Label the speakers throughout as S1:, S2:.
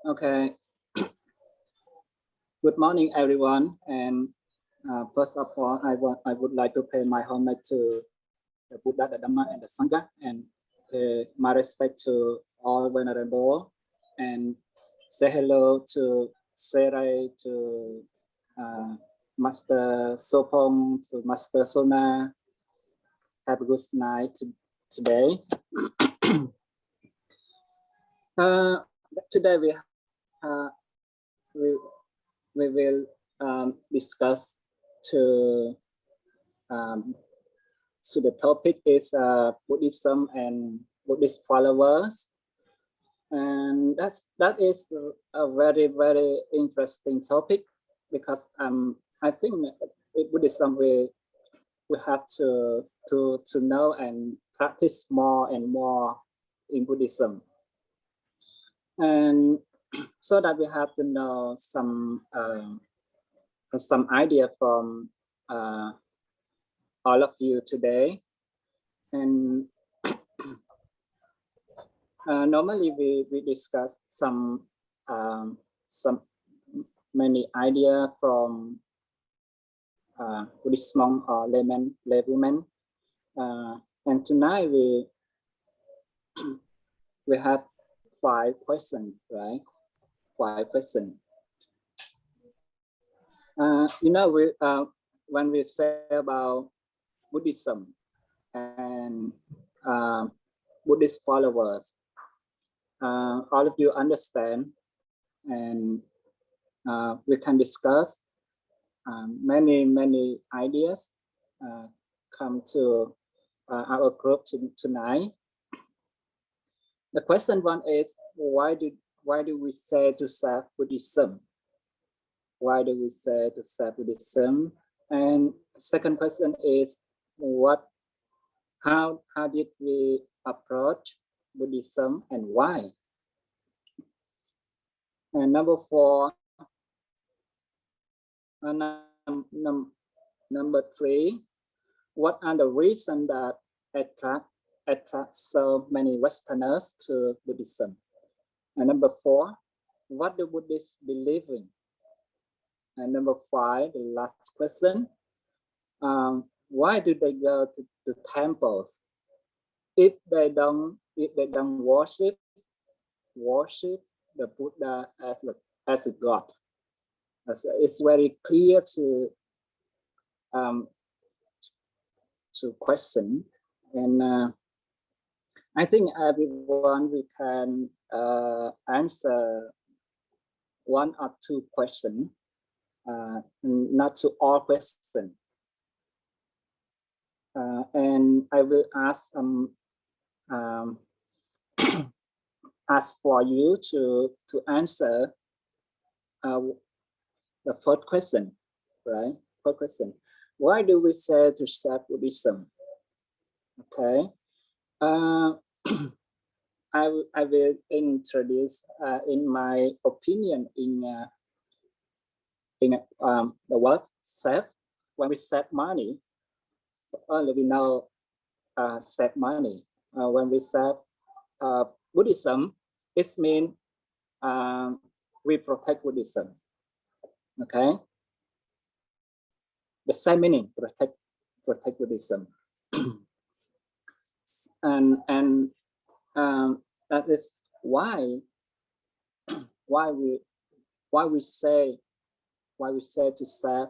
S1: Okay. Good morning, everyone. And first of all, I would like to pay my homage to the Buddha, the Dhamma, and the Sangha, and pay my respect to all venerable, and say hello to Serai, to Master Sopong, to Master Sona. Have a good night today. Today we will discuss to so the topic is Buddhism and Buddhist followers, and that is a very interesting topic because I think Buddhism we have to know and practice more and more in Buddhism, and so that we have to know some idea from all of you today. And normally we discuss some many idea from Buddhist monk or laywomen, and tonight we have 5 questions, right? 5 questions. When we say about Buddhism and Buddhist followers, all of you understand, and we can discuss many ideas come to our group tonight. The question 1 is, why do we say to serve Buddhism? Why do we say to serve Buddhism? And second question is, how did we approach Buddhism and why? And number 4, number 3, what are the reasons that attract so many Westerners to Buddhism? And number 4, what do Buddhists believe in? And number 5, the last question, why do they go to temples if they don't worship the Buddha as a God? It's very clear to question, and I think everyone we can answer 1 or 2 questions, not to all questions. And I will ask ask for you to answer the first question, right? First question: why do we say to serve Buddhism? Okay. I will introduce in my opinion in the word save. When we save money, only we know save money. When we save Buddhism, it means we protect Buddhism. Okay, the same meaning, protect Buddhism. and that is why we say to serve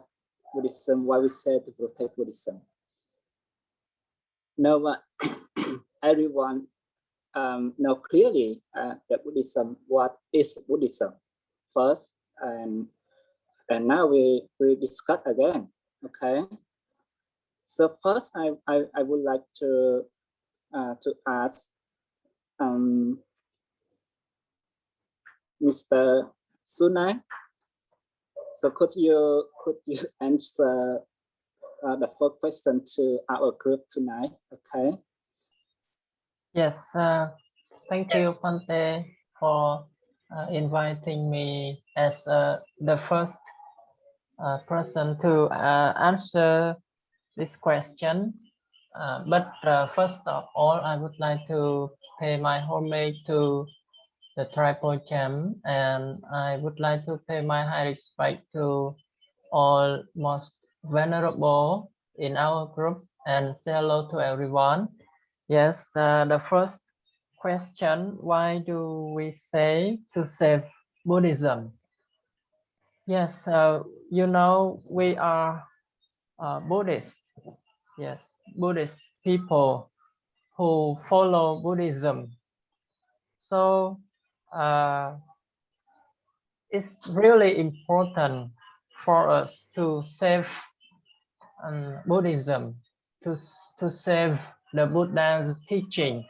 S1: Buddhism, why we say to protect Buddhism. Now, everyone know clearly that Buddhism, what is Buddhism first, and now we discuss again. Okay. So first, I would like to ask Mr. Sunai. So could you answer the first question to our group tonight? Okay.
S2: Yes. Thank you, Pante, for inviting me as the first person to answer this question. But first of all, I would like to pay my homage to the triple gem, and I would like to pay my high respect to all most venerable in our group and say hello to everyone. Yes, the first question, why do we say to save Buddhism? Yes, you know, we are Buddhist. Yes, Buddhist people who follow Buddhism. So it's really important for us to save Buddhism, to save the Buddha's teaching,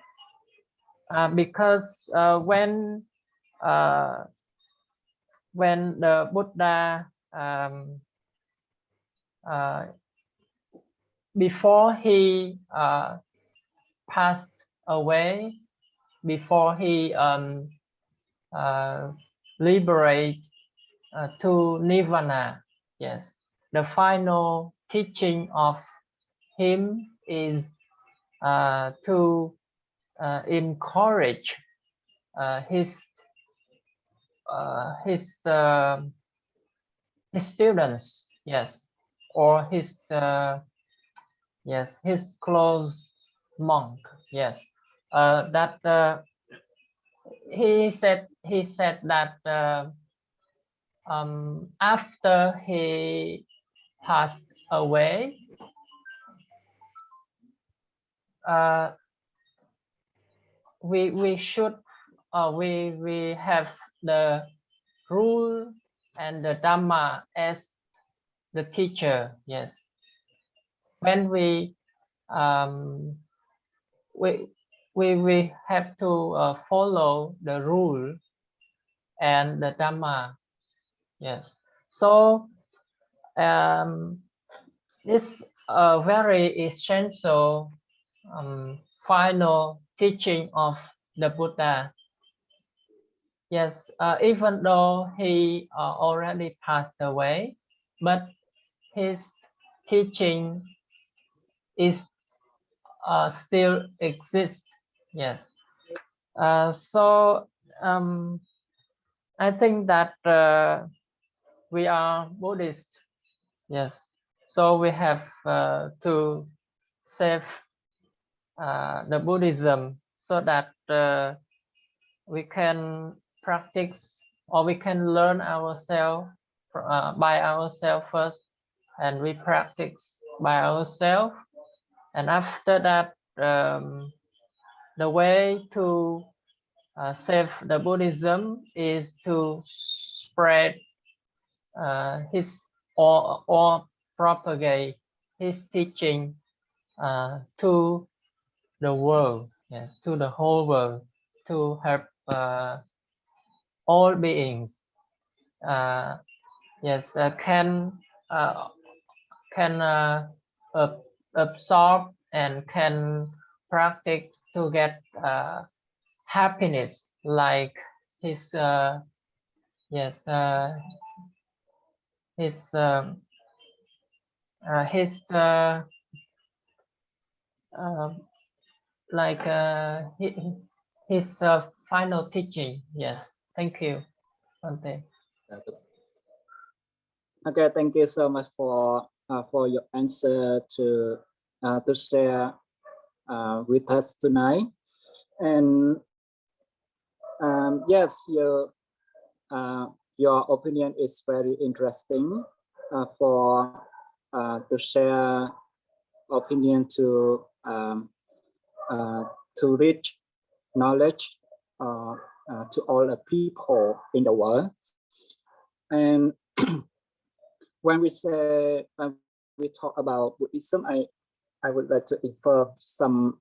S2: because when the Buddha before he passed away, before he liberate to Nirvana, yes, the final teaching of him is to encourage his students, yes, or his his close monk, yes, that he said that after he passed away, we should we have the rule and the Dhamma as the teacher. Yes, when we have to follow the rule and the Dhamma. Yes, so it's a very essential final teaching of the Buddha. Yes, even though he already passed away, but his teaching is still exists. Yes. So I think that we are Buddhist. Yes. So we have to save the Buddhism so that we can practice, or we can learn ourselves by ourselves first, and we practice by ourselves, and after that the way to save the Buddhism is to spread his or propagate his teaching to the world, to the whole world, to help all beings. Yes, can absorb and can practice to get happiness, like his like his final teaching. Yes, thank you, Bhante.
S1: Okay, thank you so much for your answer to share with us tonight. And yes, your opinion is very interesting for to share opinion to reach knowledge to all the people in the world. And when we talk about Buddhism, I would like to infer some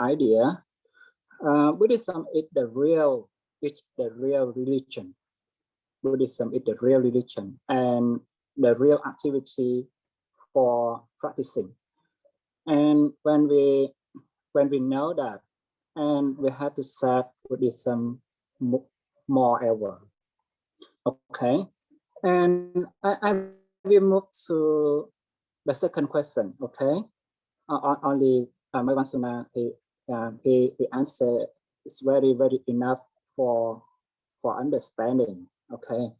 S1: idea. Buddhism is the real religion. Buddhism is the real religion and the real activity for practicing. And when we know that, and we have to set Buddhism more ever. Okay, and I will move to the second question. Okay, only Maiwansuna he answered is very, very enough for understanding. Okay.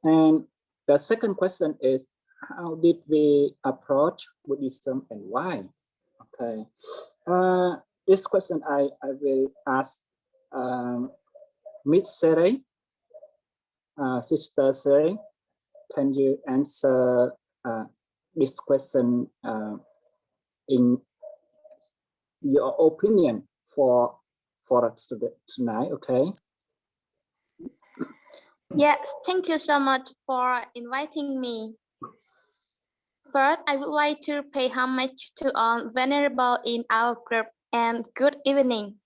S1: And the second question is, how did we approach Buddhism and why? Okay. This question I will ask Miss Sere, Sister Sere. Can you answer this question in your opinion for us tonight? Okay.
S3: Yes, thank you so much for inviting me. First, I would like to pay homage to all venerable in our group and good evening.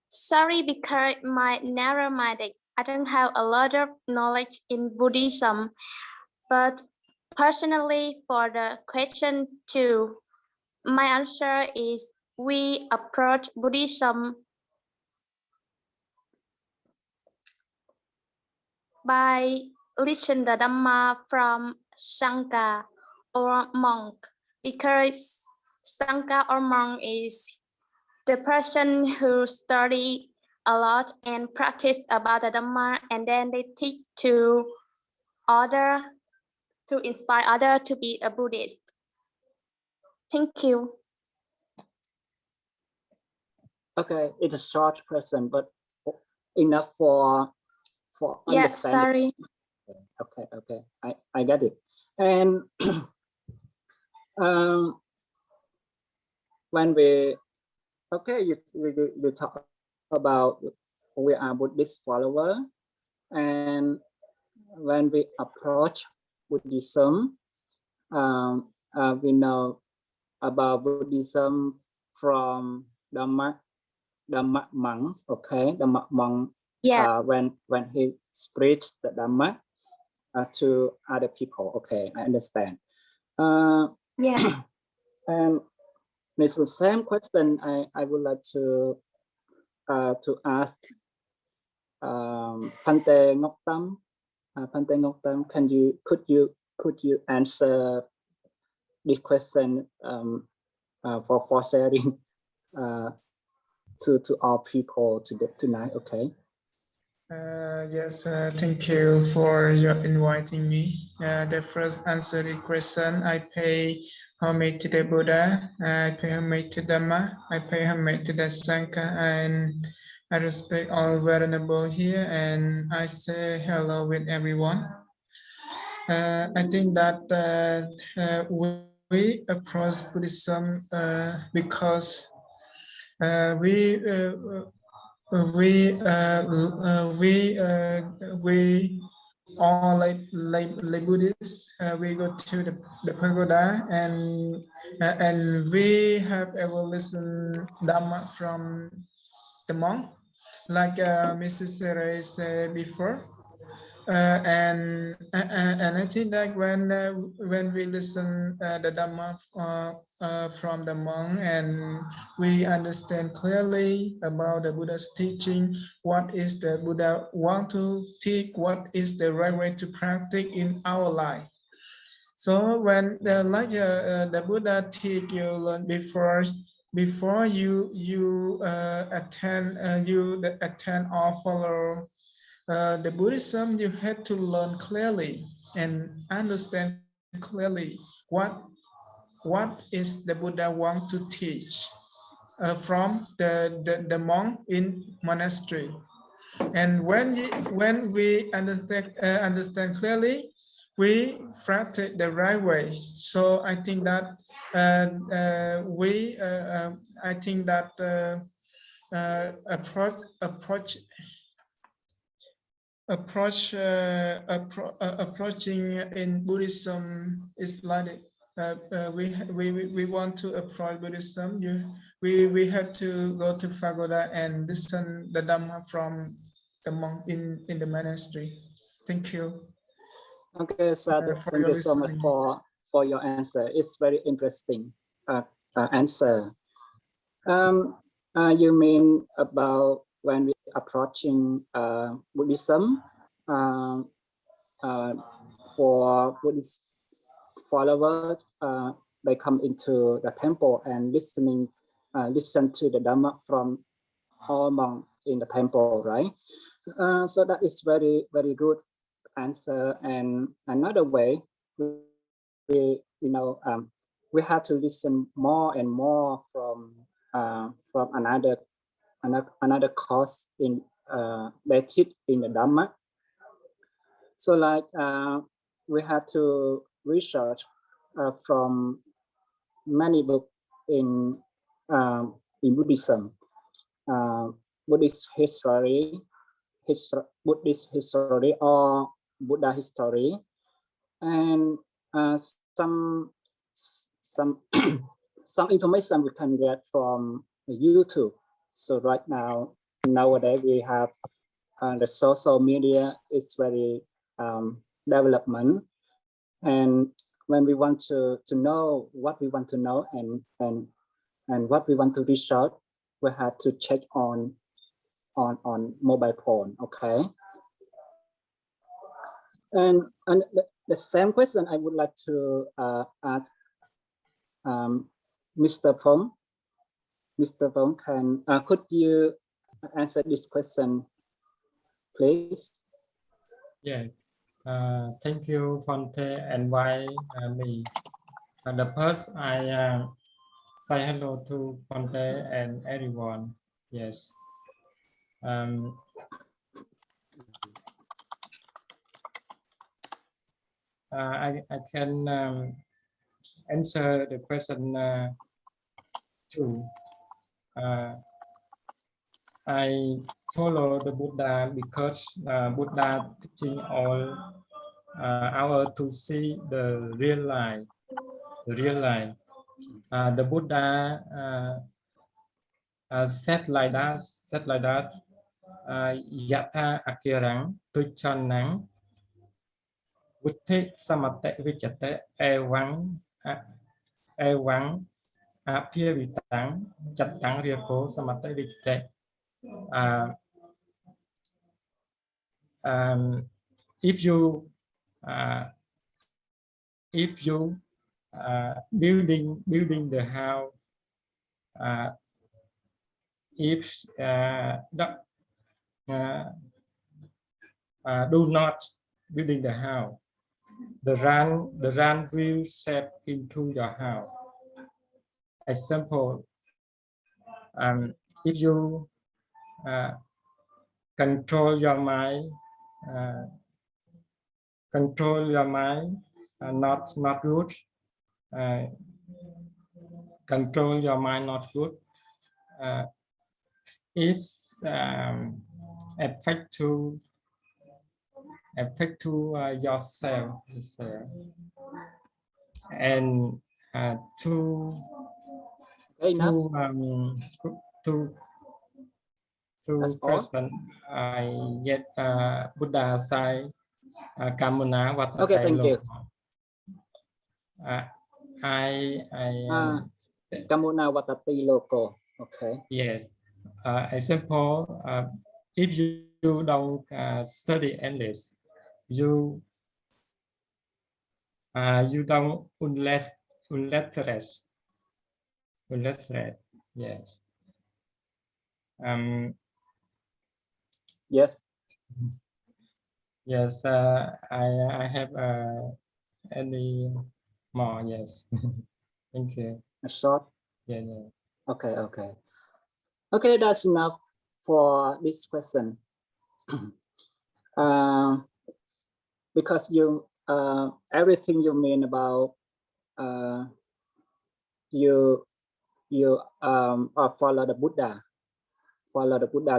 S3: Sorry because my narrow-minded, I don't have a lot of knowledge in Buddhism, but personally for the question 2, my answer is we approach Buddhism by listen the Dhamma from Sangha or monk, because Sangha or monk is the person who study a lot and practice about the Dhamma, and then they teach to other, to inspire other to be a Buddhist. Thank you.
S1: Okay, it's a short question, but enough for
S3: Yes,
S1: understanding.
S3: sorry.
S1: Okay, I get it. And when we talk about we are Buddhist follower, and when we approach Buddhism, we know about Buddhism from Dhamma monks. Okay, Dhamma monk.
S3: Yeah.
S1: When he preached the Dhamma to other people. Okay, I understand.
S3: Yeah.
S1: And it's the same question I would like to ask Pante Ngoktam. Pante Ngoktam, could you answer this question for sharing to all people tonight? Okay.
S4: Yes, thank you for your inviting me. The first answer the question, I pay homage to the Buddha, I pay homage to Dhamma, I pay homage to the Sangha, and I respect all venerable here, and I say hello with everyone. I think that we approach Buddhism because we all like Buddhists. We go to the pagoda and we have ever listened Dhamma from the monk, like Mrs. Sere said before. And I think that when we listen the Dhamma from the monk and we understand clearly about the Buddha's teaching, what is the Buddha want to teach, what is the right way to practice in our life. So when the Buddha teach you learn before you attend or follow the Buddhism, you had to learn clearly and understand clearly what is the Buddha want to teach from the monk in monastery. And when we understand clearly, we practice the right way. So I think that approaching in Buddhism is like we want to approach Buddhism. We have to go to pagoda and listen the Dhamma from the monk in the monastery. Thank you.
S1: Okay, Sadhu, thank you so much for your answer. It's very interesting answer. You mean about when we approaching Buddhism for Buddhist followers, they come into the temple and listening listen to the Dhamma from all monks in the temple, right? So that is very, very good answer. And another way, we have to listen more and more from another course in they teach in the Dhamma. So like we have to research from many books in Buddhism, Buddhist history, Buddhist history or Buddha history, and some some information we can get from YouTube. So right now, nowadays we have the social media is very development, and when we want to know what we want to know and what we want to research, we have to check on mobile phone. Okay. And the same question I would like to ask Mr. Phong. Mr. Phong, could you answer this question, please?
S5: Yeah. Thank you, Fonte, and why me. The first, I say hello to Fonte and everyone. Yes. I can answer the question too. I follow the Buddha because Buddha teaching all our to see the real life. The real life. The Buddha said like that. Yatha akirang tuchanang Vuthi samate vichate evang apyavitang chatang riako samate vichate. If you building the house, if do not building the house, the run will set into your house. Example, if you control your mind, not good. Control your mind not good. It's affect to yourself, and to question I get Buddha say kamuna watate.
S1: Okay, thank you. Kamuna watati loko. Okay.
S5: Yes. Example, if you don't study English, you don't unlettered. Yes.
S1: Yes.
S5: Yes. I have any more? Yes. Thank you.
S1: A short.
S5: Yeah.
S1: Okay. Okay, that's enough for this question. Because you everything you mean about you follow the Buddha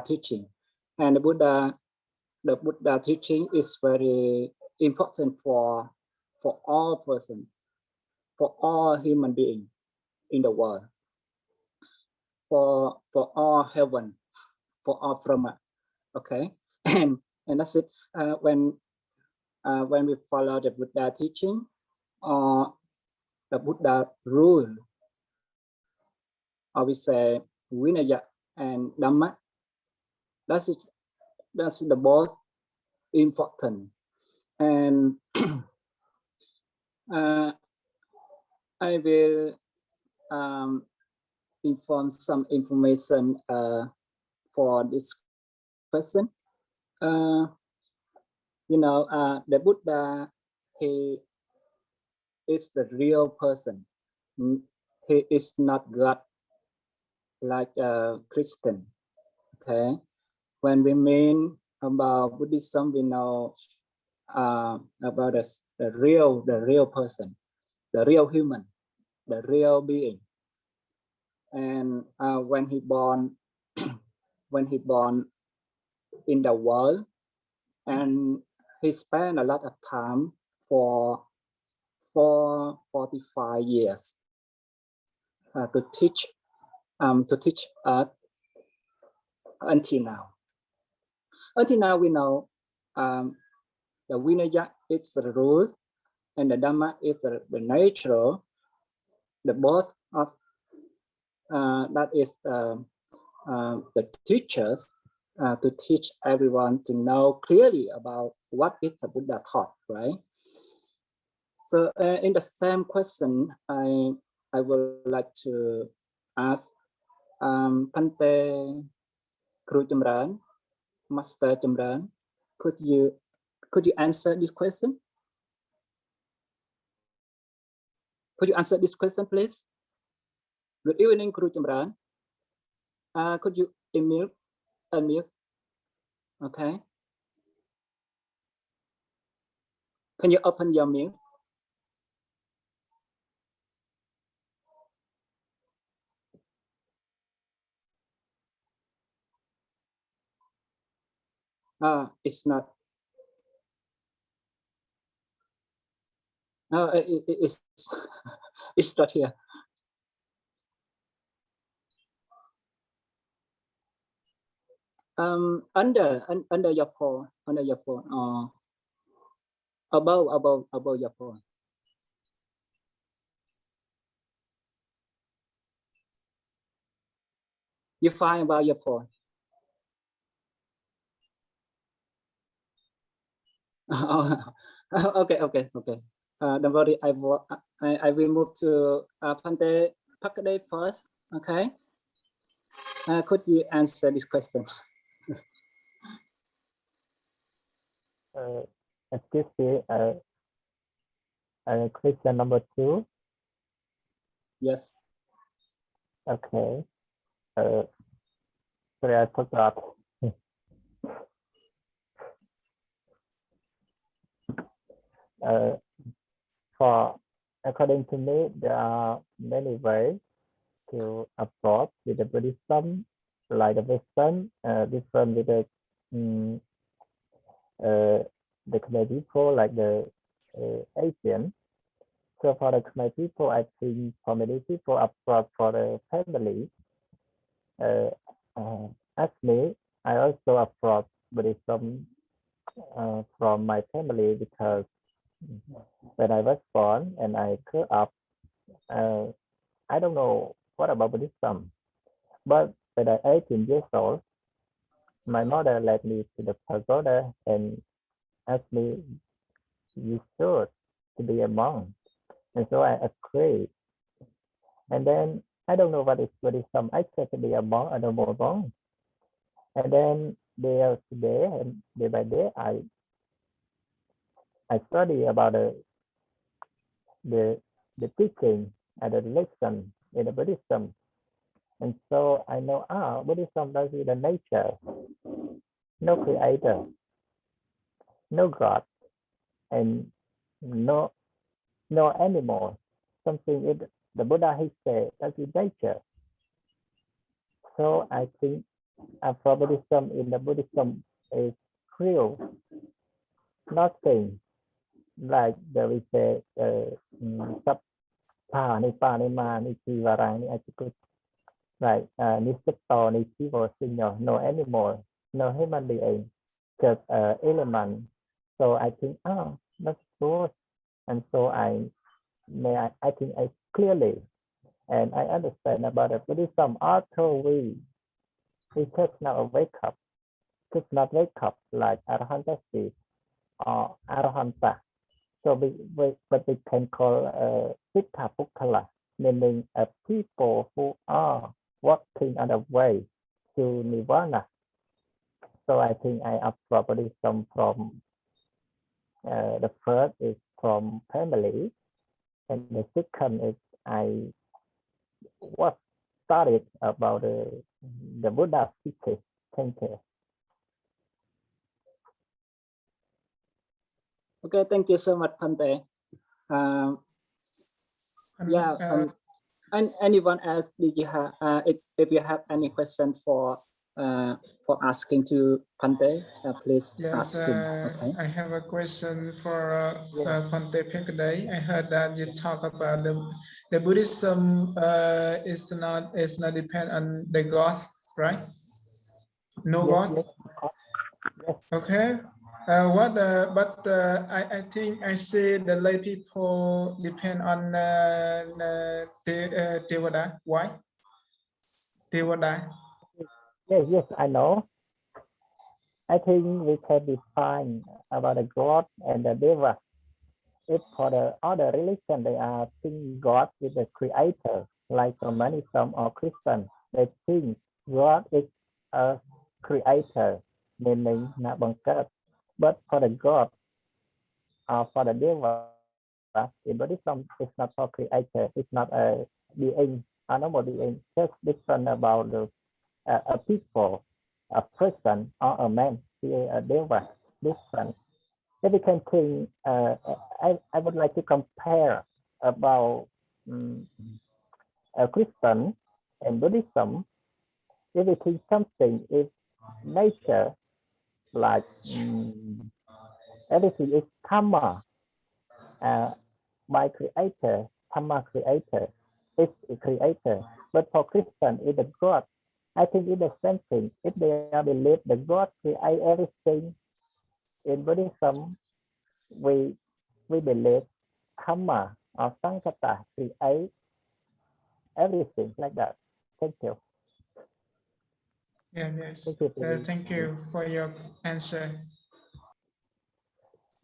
S1: teaching, and the Buddha teaching is very important for all persons, for all human beings in the world, for all heaven, for all Brahma. Okay, and that's it. When we follow the Buddha teaching or the Buddha rule, or we say Vinaya and Dhamma, that's the both important. And I will inform some information for this question. The Buddha, he is the real person. He is not God like a Christian. Okay, when we mean about Buddhism, we know about the real person, the real human, the real being. And when he born in the world, and he spent a lot of time for 45 years to teach us until now. Until now, we know the Vinaya is the rule, and the Dhamma is the nature. The both of that is the teachers to teach everyone to know clearly about what is the Buddha taught, right? So in the same question, I would like to ask Pante Kru Jamran, Master Jamran, could you answer this question? Could you answer this question, please? Good evening, Kru Jamran. Could you unmute? Okay. Can you open your mute? It's not. No, it's it's not here. Under your phone, above your phone. You find about your phone. Okay. Don't worry. I will move to Pante Pakade first. Okay. Could you answer this question?
S2: Excuse me. Question number 2.
S1: Yes.
S2: Okay. Sorry, I forgot. For according to me, there are many ways to approach with the Buddhism, like the Western, different with the Khmer people, like the Asian. So for the Khmer people, I think for many people approach for the family. As me, I also approach Buddhism from my family, because when I was born and I grew up, I don't know what about Buddhism, but when I 18 years old, my mother led me to the pagoda and asked me, "You should to be a monk," and so I agreed. And then I don't know what is Buddhism. I said to be a monk, I don't know a monk. And then day after day and day by day, I study about the teaching and the lesson in the Buddhism. And so I know, Buddhism does with the nature, no creator, no God, and no animal. Something in the Buddha, he said, that's with nature. So I think for Buddhism, in the Buddhism is real, nothing like there is a Sappa, Nipa, Nima, Nichi, Varang, Achikut, like Nisato, Nichivo, Senior, no animal, no human being, just element. So I think, that's good. And so I think I clearly and I understand about the Buddhism after we just now wake up, just not wake up like Arahanta or Arahanta. So but we can call Siddha Pukkala,
S6: meaning a people who are walking on the way to nirvana. So I think I have probably some from the first is from family, and the second is I was studied about the Buddha teaching. Thank you.
S1: Okay, thank you so much, Pante. Yeah, and anyone else? Did you have if you have any question for asking to Pante, please
S4: Yes,
S1: ask him. Okay.
S4: I have a question for Pante Pekadai. I heard that you talk about the Buddhism is not depend on the gods, right? No
S6: Yes,
S4: gods.
S6: yes.
S4: Okay. But I think I see the lay people depend on Devada. Why? Devada.
S6: Yes, I know. I think we can define about the God and the Deva. If for the other religion, they are think God is the creator, like Mormonism or Christian, they think God is a creator, meaning not bằng cấp. But for the God or for the Deva, in Buddhism, it's not for creator, it's not a being, a normal being, just different about the, a people, a person or a man, a Deva, different. If we can think, I would like to compare about a Christian and Buddhism. If we think something is nature, like everything is Dhamma, by creator, Dhamma creator, is a creator. But for Christian, it's a God. I think it's the same thing. If they believe the God create everything, in Buddhism, we believe Dhamma or Sankata create everything like that. Thank you.
S4: Yeah, yes.
S6: Thank you.
S4: Thank you for your answer.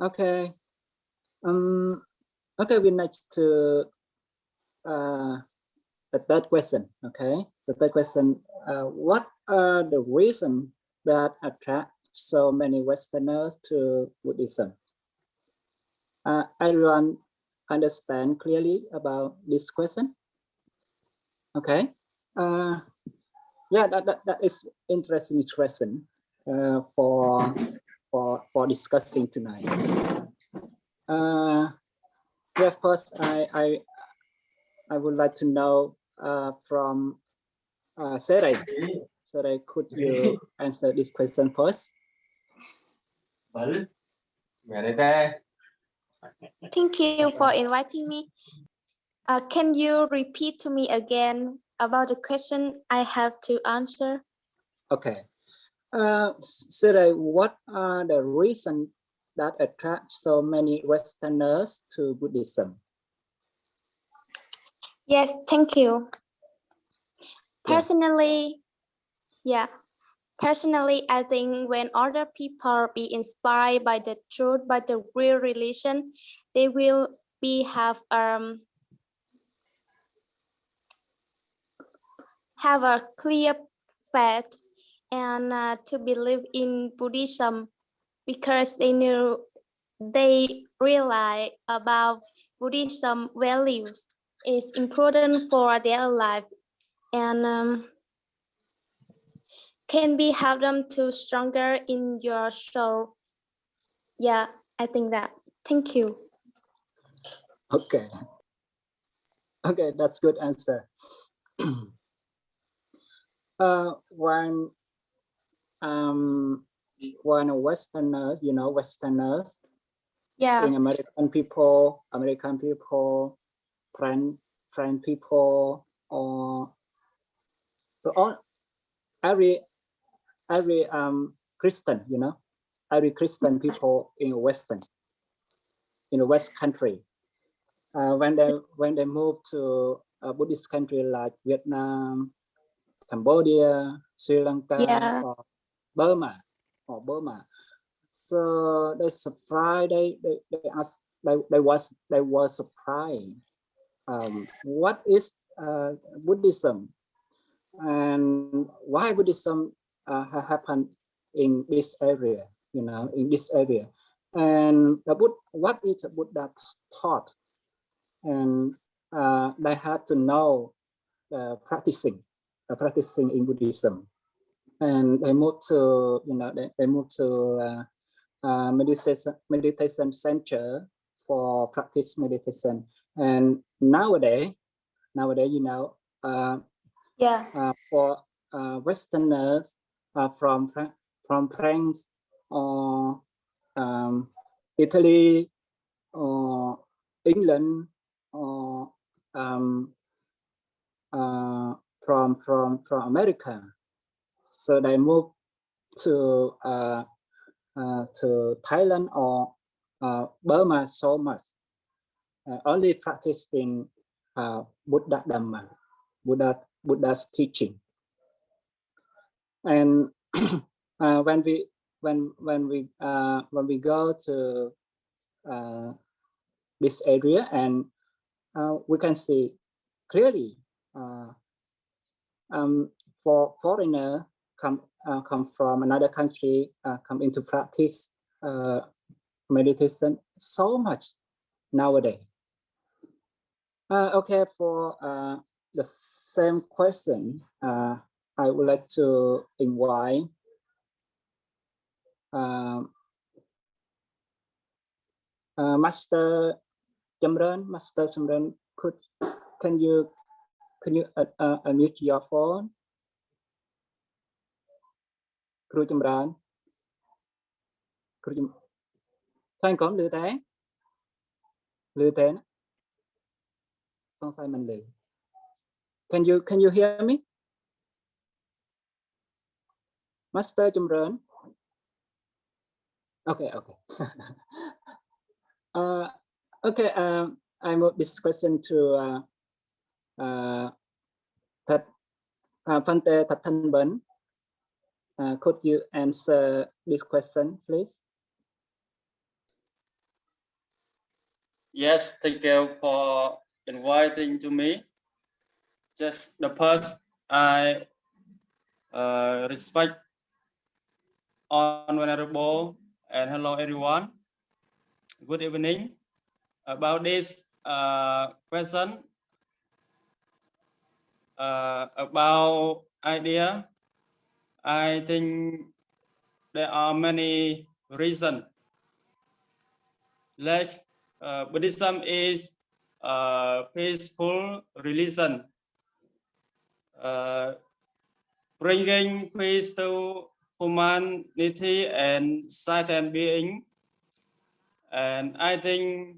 S1: Okay. Okay, we next to the third question. Okay, the third question: what are the reasons that attract so many Westerners to Buddhism? Everyone understand clearly about this question? Okay. Yeah, that is interesting question for discussing tonight. Yeah, first I would like to know from Sarai. Sarai, could you answer this question first?
S3: Thank you for inviting me. Can you repeat to me again about the question I have to answer?
S1: Okay. Sarai, what are the reasons that attract so many Westerners to Buddhism?
S3: Yes, thank you. Personally, Personally, I think when other people be inspired by the truth, by the real religion, they will have a clear faith and to believe in Buddhism because they realize about Buddhism values is important for their life and can be help them to stronger in your soul. Yeah, I think that. Thank you.
S1: Okay. Okay, that's good answer. When a Westerner, Westerners, in American people, French people, or so on, every Christian, every Christian people in the West country, when they move to a Buddhist country like Vietnam, Cambodia, Sri Lanka, or Burma. So they surprised. They were surprised what is Buddhism and why Buddhism happened in this area, in this area, and what is the Buddha taught, and they had to know practicing in Buddhism, and they moved to they moved to meditation center for practice meditation, and nowadays for Westerners from France or Italy or England or from America, so they move to Thailand or Burma so much, only practice in Buddha Dhamma, Buddha's teaching. And when we go to this area, and we can see clearly for foreigner come from another country, come into practice meditation so much nowadays. Okay, for the same question, I would like to invite Master Jamran. Master Jamran, can you unmute your phone? គ្រូចម្រើនថ្លែងកំឮទេសង្ស័យមិនឮ Can you hear me, Master Jamran? Okay. Okay, I move this question to Phante Thathanban. Could you answer this question, please?
S7: Yes, thank you for inviting to me. Just the first, I respect honorable and hello everyone. Good evening. About this question about idea, I think there are many reasons. Like Buddhism is a peaceful religion, bringing peace to humanity and sentient being. And I think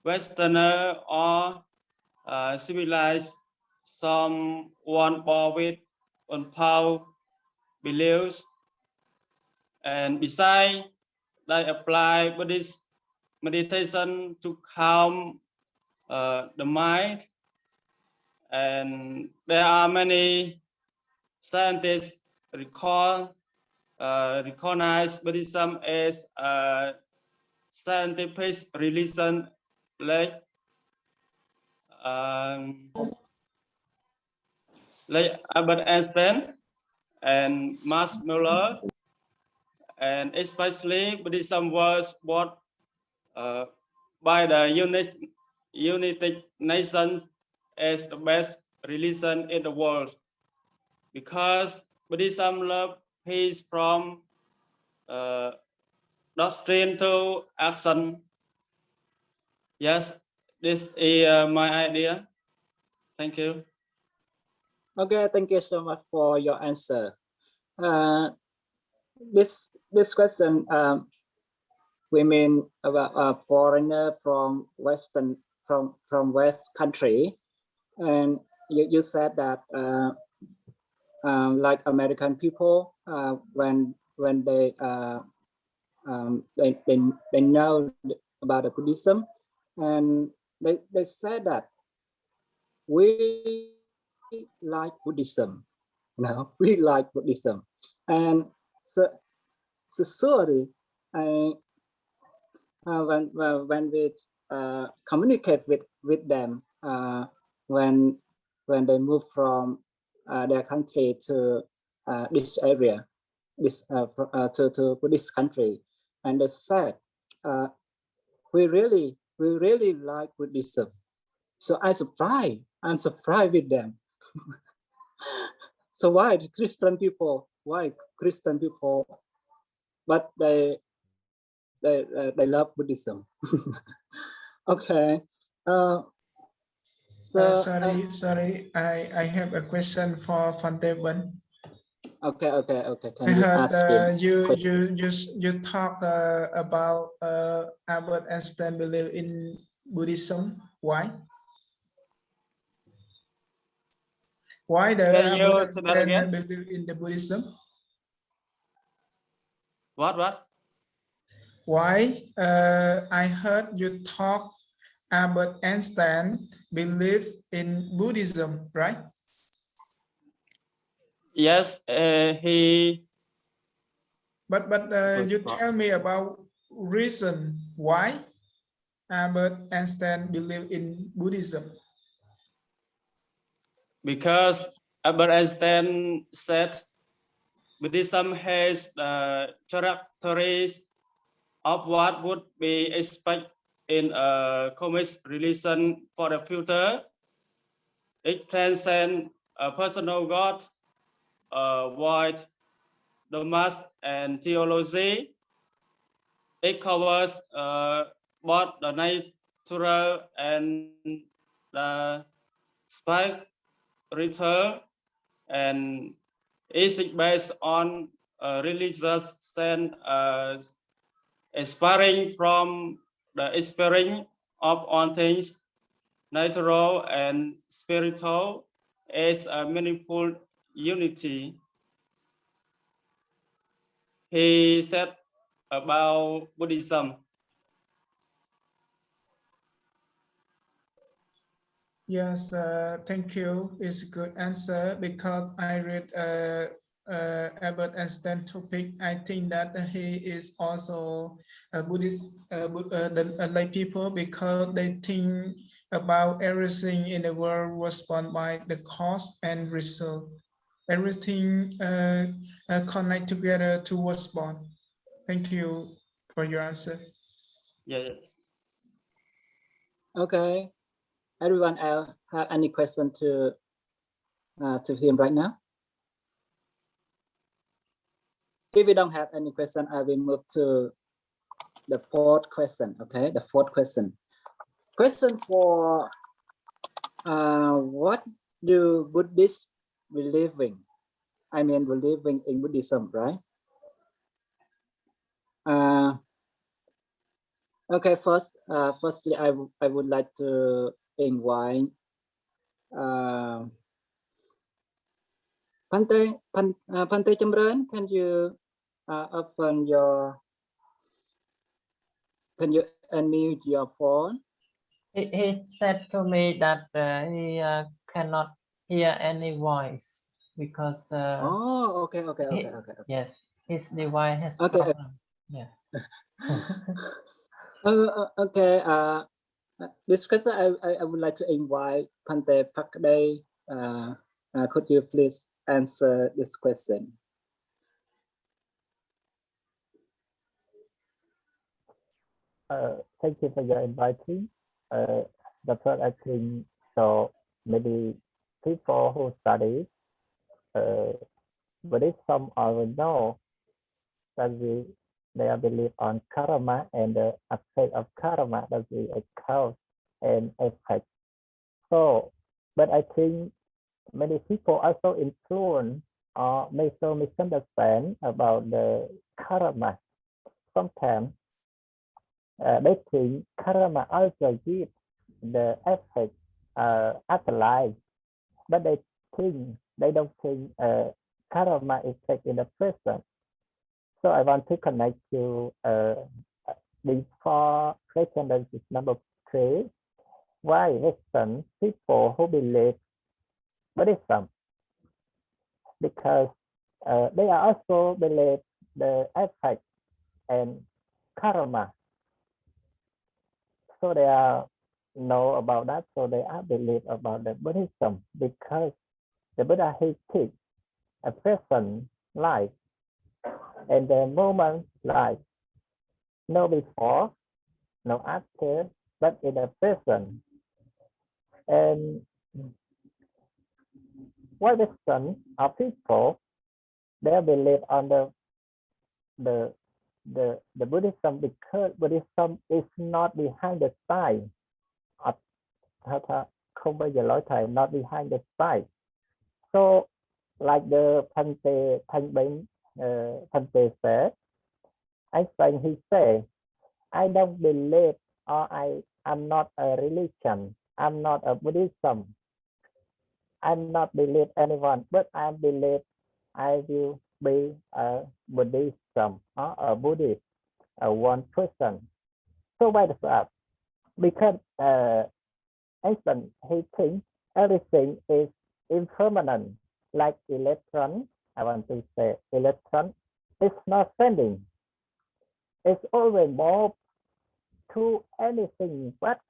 S7: Westerner or civilized someone born with unpowered beliefs, and besides, they apply Buddhist meditation to calm the mind. And there are many scientists recognize Buddhism as a scientific religion, like Albert Einstein and Max Muller, and especially Buddhism was brought by the United Nations as the best religion in the world, because Buddhism loves peace from doctrine to action. Yes, this is my idea. Thank you.
S1: Okay, thank you so much for your answer. This question we mean about a foreigner from West country, and you said that like American people, when they know about the Buddhism, and they said that we like Buddhism. We like Buddhism, and so sorry, when we communicate with them, when they move from their country to this area, to this country, and they said, we really like Buddhism. So I'm surprised with them. So why Christian people? But they love Buddhism. Okay.
S4: Sorry. I have a question for Fanteban.
S1: Okay. Can
S4: I
S1: you
S4: heard
S1: ask him?
S4: you talk about Albert Einstein believe in Buddhism. Why? Why the
S7: Can you
S4: Albert
S7: say that
S4: Einstein
S7: again?
S4: believe in the Buddhism?
S7: What?
S4: Why? I heard you talk Albert Einstein believe in Buddhism, right?
S7: Yes, he.
S4: But you tell me about reason why Albert Einstein believe in Buddhism.
S7: Because Albert Einstein said Buddhism has the characteristics of what would be expected in a communist religion for the future. It transcends a personal God, void, Dhamma, and theology. It covers both the natural and the spiritual, and is based on religious sense, aspiring from the experience of all things natural and spiritual as a meaningful unity. He said about Buddhism.
S4: Yes, thank you. It's a good answer because I read Albert Einstein topic. I think that he is also a Buddhist, like people, because they think about everything in the world was born by the cause and result. Everything connect together towards born. Thank you for your answer.
S7: Yes.
S1: Okay. Everyone else have any question to him right now? If we don't have any question, I will move to the fourth question. Okay, the fourth question. Question for what do Buddhists believe in? I mean, believing in Buddhism, right? Okay, firstly, I would like to invite Pante Chamran. Can you unmute your phone?
S2: He said to me that he cannot hear any voice because
S1: Oh, okay.
S2: Yes, his device has
S1: Okay.
S2: problem. Yeah.
S1: Okay. This question I would like to invite Pante Pakde. Could you please answer this question?
S6: Thank you for your inviting. The first, I think, so maybe people who study Buddhism already know that they are believe on karma and the effect of karma, that is a cause and effect. So, but I think many people also influence or may so misunderstand about the karma. Sometimes they think karma also gives the effect afterlife, but they don't think karma effect in the present. So I want to connect to before question, that is number 3. Why Western people who believe Buddhism? Because they are also believe the effect and karma. So they are know about that, so they are believe about the Buddhism, because the Buddha he teach a person life and the moment life, no before, no after, but in the present. And what the son of people, they believe on the Buddhism, because Buddhism is not behind the sign of không bao giờ lỗi thời, not behind the sign. So like the Pante said, Einstein he say, I don't believe, or I'm not a religion, I'm not a Buddhism, I'm not believe anyone, but I believe I will be a Buddhism or a Buddhist, a one person. So why the fact? Because Einstein he thinks everything is impermanent, like electron. I want to say electron is not standing. It's always move to anything, but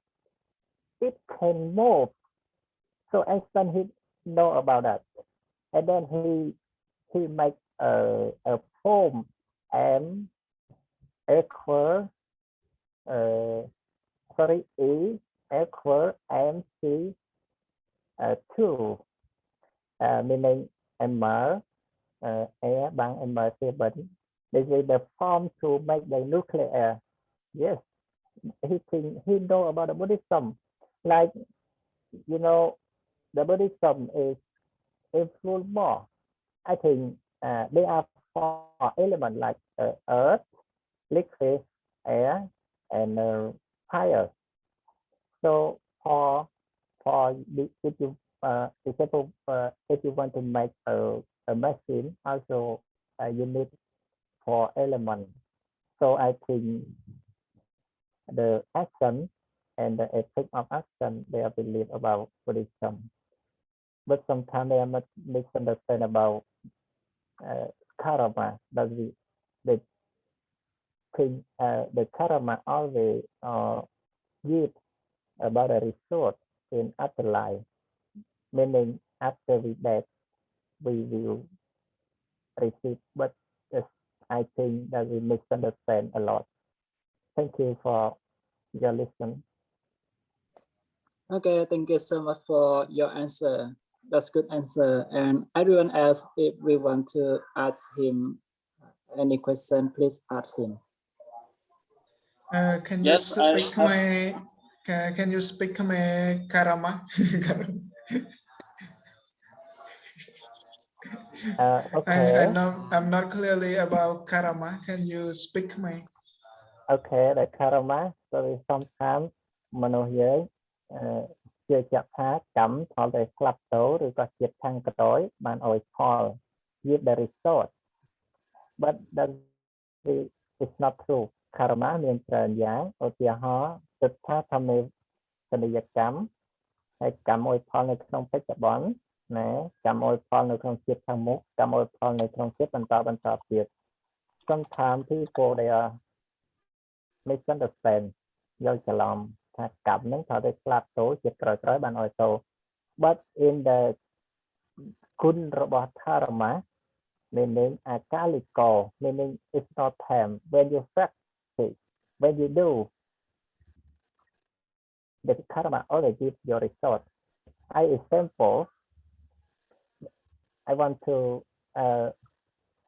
S6: it can move. So Einstein he know about that, and then he make a form M equal E equal MC 2, meaning M E bằng MC7. This is the form to make the nuclear. Yes, he know about the Buddhism. Like, you know, the Buddhism is influenced more. I think they are 4 elements like earth, liquid, air, and fire. So if you example, if you want to make a machine, also you need 4 elements. So I think the action and the effect of action, they are believe about Buddhism. But sometimes they are misunderstand about karma. That they think the karma always give about a result in afterlife, meaning after we dead we will receive. But I think that we misunderstand a lot. Thank you for your listen.
S1: Okay, thank you so much for your answer. That's good answer. And everyone else, if we want to ask him any question, please ask him.
S4: Can
S7: Yes,
S4: you speak my can you speak my karma?
S6: Okay.
S4: I'm not clearly about karma. Can you speak my?
S6: Okay, the karma. So sometimes មនុស្សយើងជឿជាក់ថាកម្មផលដែលស្លាប់ទៅឬក៏ជាតិខាងក្រោយបានឲ្យផល give the result, but that is not true. Karma មានច្រើនយ៉ាង ឧទាហរណ៍ទឹកថាធម្មសនីយកម្មហើយកម្មឲ្យផលនៅក្នុងបច្ចុប្បន្នណាកម្មឲ្យផលនៅក្នុងជាតិខាងមុខកម្មឲ្យផលនៅក្នុងជាតិបន្តទៀត Sometimes people they are misunderstand យល់ច្រឡំថាកម្មនឹងត្រូវតែស្លាប់ទៅជាតិក្រោយបានឲ្យទៅ but in the គុណរបស់ karma meaning akaliko, meaning it's not time. When you practice, when you do, the karma always gives your result. Example, I want to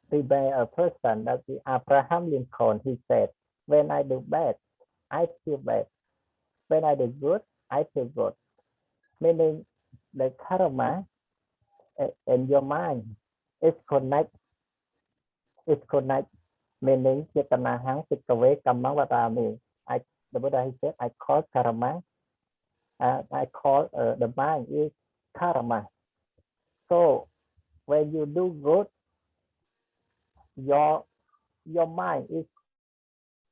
S6: prepare a person that Abraham Lincoln. He said, when I do bad, I feel bad. When I do good, I feel good. Meaning the karma in your mind is connect, meaning chetanahang sikave kamang vatami. The Buddha he said, I call karma. I call the mind is karma. So when you do good, your mind is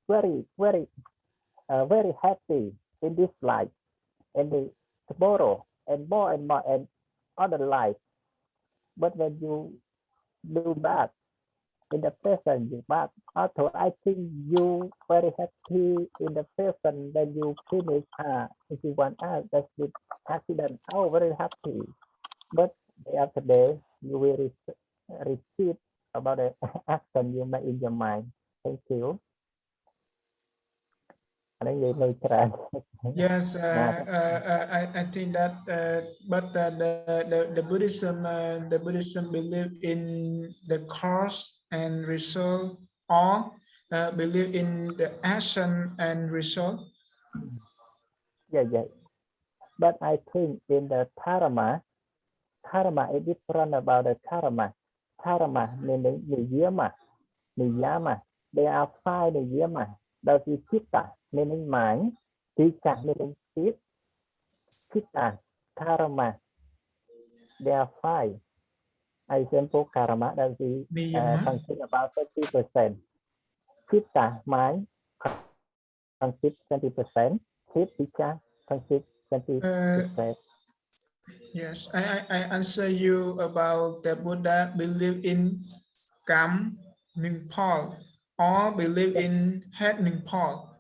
S6: very happy in this life, and the tomorrow, and more and other life. But when you do bad, in the present, but also I think you very happy in the present when you finish if you want that's with accident. Oh, very happy. But day after day, you will repeat about the action you make in your mind. Thank you.
S4: Yes, I think that, but the Buddhism believe in the cause and result, or believe in the action and result.
S6: Yeah. But I think in the Dhamma is different about the Dhamma. Dhamma meaning niyama. There are 5 niyama. That is chitta meaning mind, tika meaning speech, chitta, karma. There are 5. Example, karma that we consider about 30%. Chitta, mind, consists 20%. Tika consists 20%.
S4: Yes, I answer you about the Buddha believe in Kam Ning Paul, or believe in Het Ning Paul.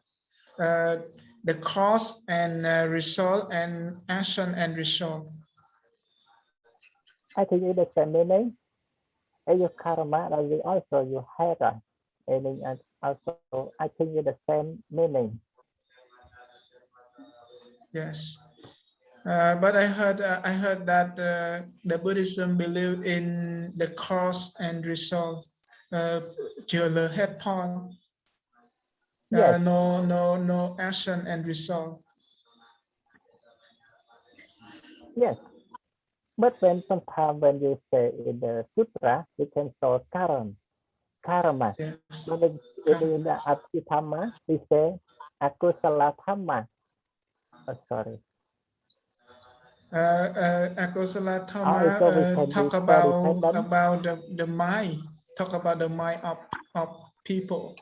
S4: The cause and result, and action and result.
S6: I think it's the same meaning. And your karma that we also you had meaning, and also I think it's the same meaning.
S4: Yes. But I heard that the Buddhism believe in the cause and result. Chưa le hết Paul.
S6: Yes.
S4: No action and result.
S6: Yes. But when sometimes when you say in the sutra, we can say karma.
S4: Yes.
S6: But in the Abhidhamma, we say akusala dhamma. Oh, sorry.
S4: Akusala Dhamma talk about the mind. Talk about the mind of people.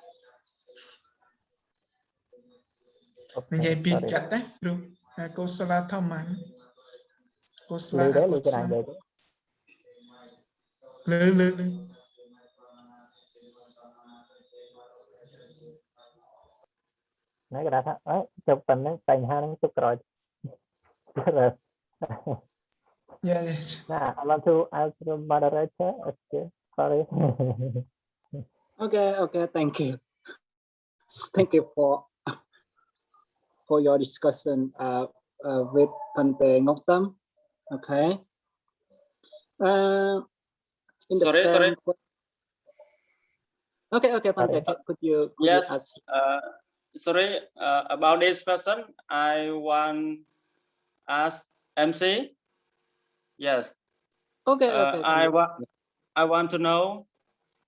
S6: Okay,
S4: Mình chặt đấy, được. Akusala Dhamma. Kusala
S6: Lư
S4: akusala.
S6: đấy.
S4: Lư.
S6: Nói cái đó thôi. Chụp tình nó thành hai nó chụp rồi.
S4: Yes.
S6: Nah, I want to ask the moderator. Okay, sorry.
S1: Okay, thank you. Thank you for your discussion with Pante Ngoktam. Okay.
S7: Sorry.
S1: Okay, Pante, could you ask?
S7: Sorry, about this person, I want ask MC. Yes.
S1: Okay.
S7: I want to know,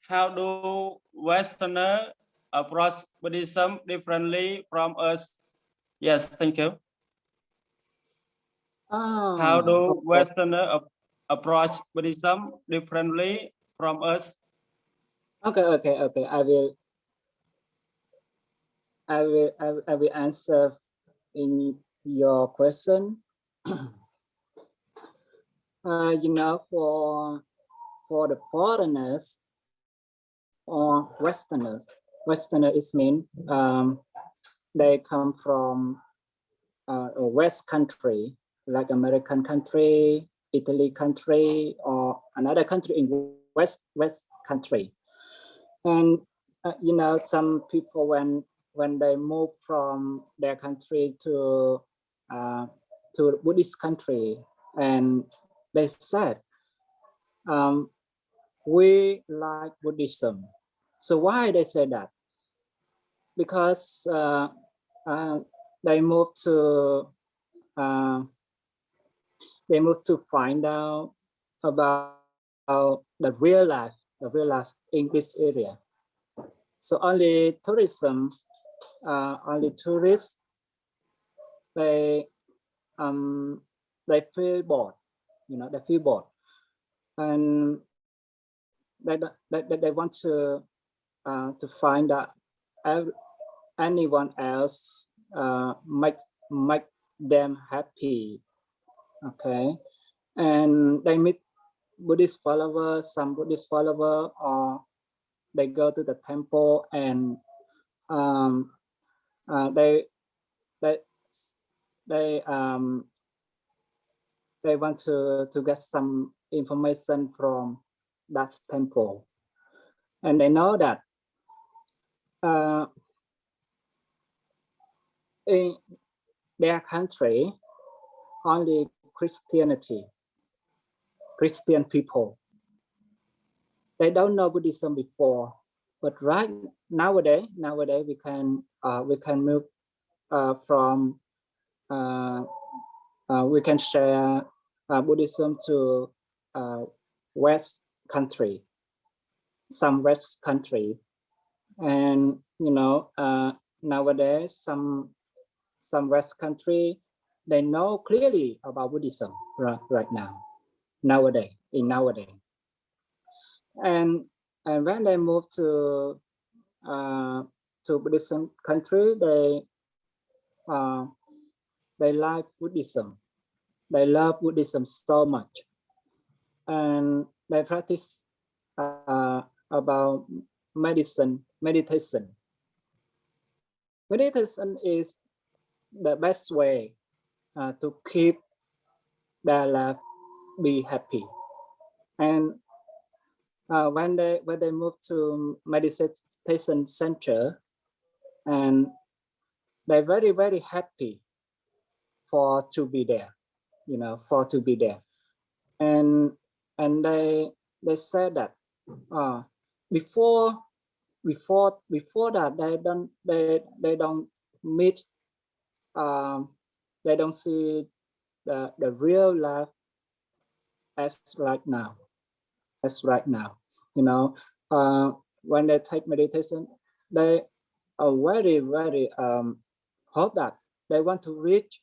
S7: how do Westerners approach Buddhism differently from us? Yes, thank you. How do Westerners approach Buddhism differently from us?
S1: Okay. I will answer in your question. For the foreigners or Westerners is mean they come from a West country, like American country, Italy country, or another country in West country. And some people when they move from their country to Buddhist country, and they said, we like Buddhism. So why they say that? Because they move to find out about the real life in this area. So only tourism, only tourists, they feel bored, they feel bored, and they want to find out anyone else make them happy. Okay, and they meet Buddhist followers, some Buddhist follower, or they go to the temple and they want to get some information from that temple, and they know that in their country only Christian people. They don't know Buddhism before, but right nowadays we can move from we can share Buddhism to West country, some West country, and nowadays some West country, they know clearly about Buddhism right now, nowadays. And when they move to Buddhism country, they like Buddhism. They love Buddhism so much, and they practice about meditation. Meditation is the best way to keep their life be happy. And when they move to meditation center, and they're very, very happy to be there, and they said that before that they don't meet, they don't see the real life as right now. When they take meditation, they are very, very hope that they want to reach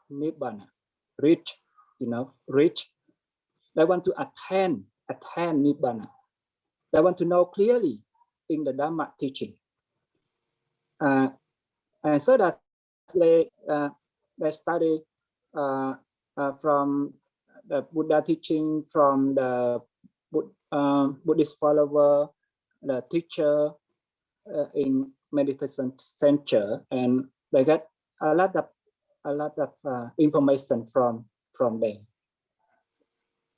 S1: Nibbana, reach. They want to attain Nibbana. They want to know clearly in the Dhamma teaching, and so that they study from the Buddha teaching, from the Buddhist follower, the teacher in meditation center, and they get a lot of information from them.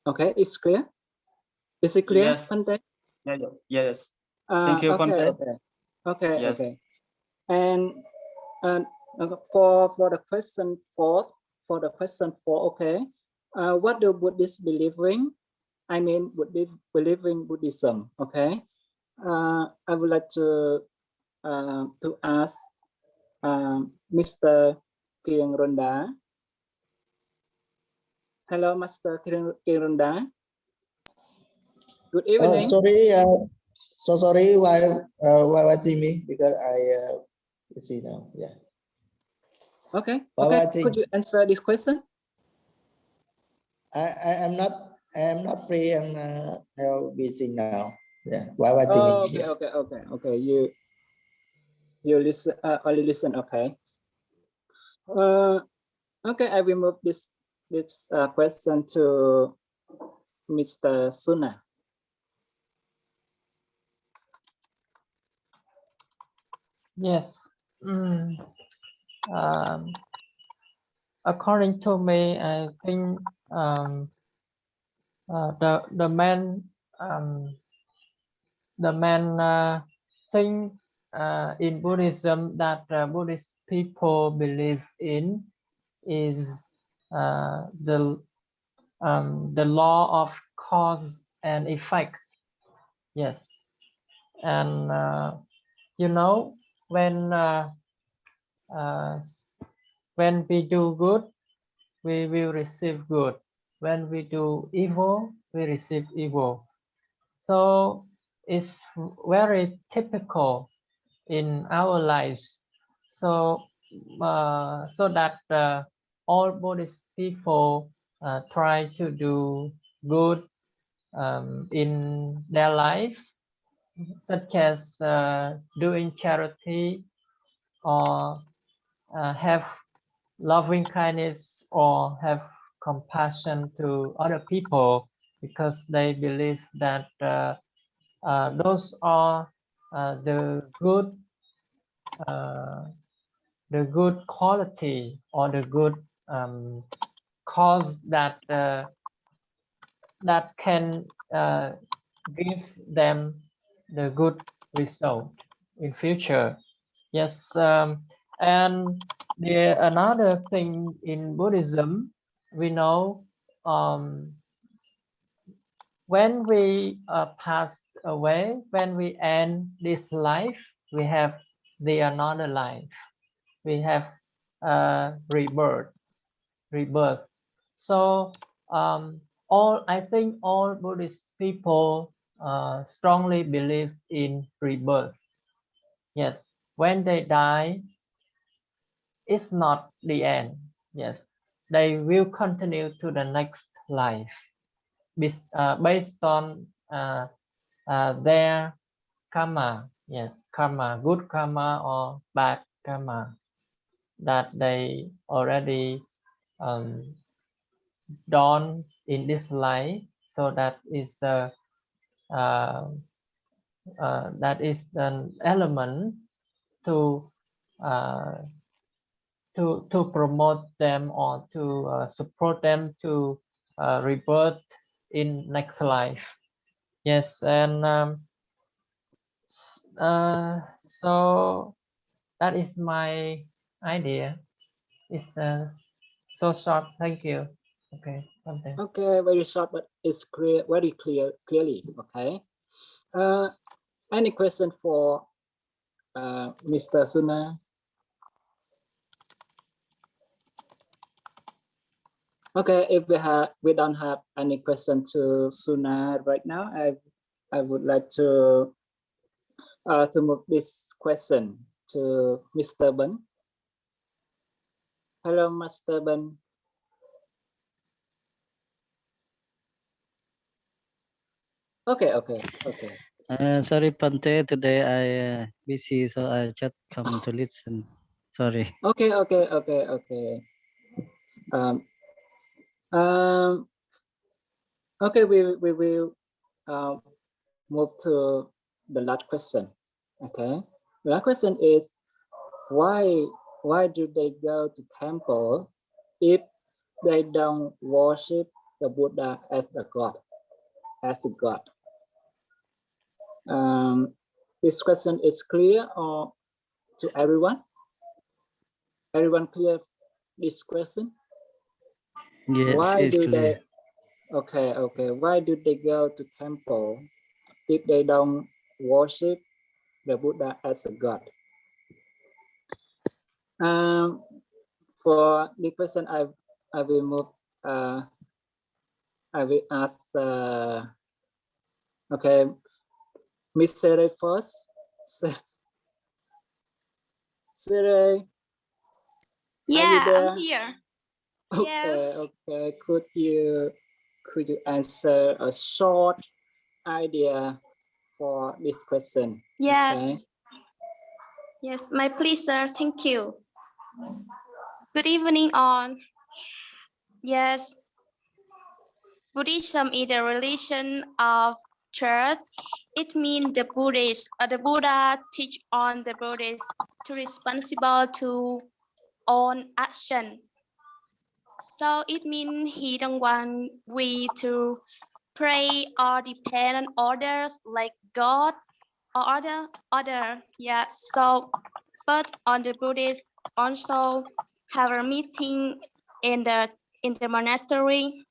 S1: Okay, it's clear. Is it clear,
S7: Yes.
S1: Phante?
S7: Yes. Thank you, Phante.
S1: Okay.
S7: Yes.
S1: Okay. And for the question 4, okay, what do Buddhists believe in? I mean, believe in Buddhism. Okay, I would like to ask Mr. Kieng Ronda. Hello, Master Kieng Ronda. Good evening.
S8: Sorry, so sorry. Why watching me? Because I see now. Yeah.
S1: Okay.
S8: Why
S1: Could you answer this question?
S8: I am not free. I'm busy now. Yeah. Why watching me?
S1: Okay.
S8: Yeah.
S1: Okay. You listen. Only listen. Okay. Okay. I will move this question to Mr. Suna.
S2: Yes. According to me, I think the main thing in Buddhism that Buddhist people believe in is the law of cause and effect. Yes, and when we do good, we will receive good. When we do evil, we receive evil. So it's very typical in our lives. So that all Buddhist people try to do good in their life, such as doing charity, or have loving kindness, or have compassion to other people, because they believe that those are the good quality or the good cause that can give them the good result in future. Yes, and another thing in Buddhism, we know when we pass away, when we end this life, we have the another life. We have rebirth. So I think all Buddhist people strongly believe in rebirth. Yes, when they die, it's not the end. Yes, they will continue to the next life based on their karma. Yes, karma, good karma or bad karma that they already done in this life. So that is an element to promote them or to support them to rebirth in next life. Yes, and so that is my idea. It's so short. Thank you. Okay, something.
S1: Okay, very short, but it's clear, very clearly. Okay. Any question for Mr. Suna? Okay, if we don't have any question to Suna right now, I would like to move this question to Mr. Ben. Hello, Mr. Ben. Okay.
S9: Sorry, Pante. Today I busy, so I just come to listen. Sorry.
S1: Okay. Okay, we will move to the last question. Okay, the last question is why do they go to temple if they don't worship the Buddha as a god? This question is clear or to everyone? Everyone clear this question?
S9: Yes,
S1: Why
S9: it's
S1: do
S9: clear.
S1: they? Okay. Why do they go to temple if they don't worship the Buddha as a god? For the question, I will move. I will ask. Okay, Miss Sere first. Sere.
S3: Yeah, I'm here.
S1: Okay.
S3: Yes.
S1: Okay. Could you answer a short idea for this question?
S3: Yes.
S1: Okay.
S3: Yes, my pleasure. Thank you. Good evening, all. Yes, Buddhism is the religion of truth. It means the Buddha teach on the Buddhist to responsible to own action. So it means he don't want we to pray or depend on others like God or other. Yeah. So, but on the Buddhist also have a meeting in the monastery.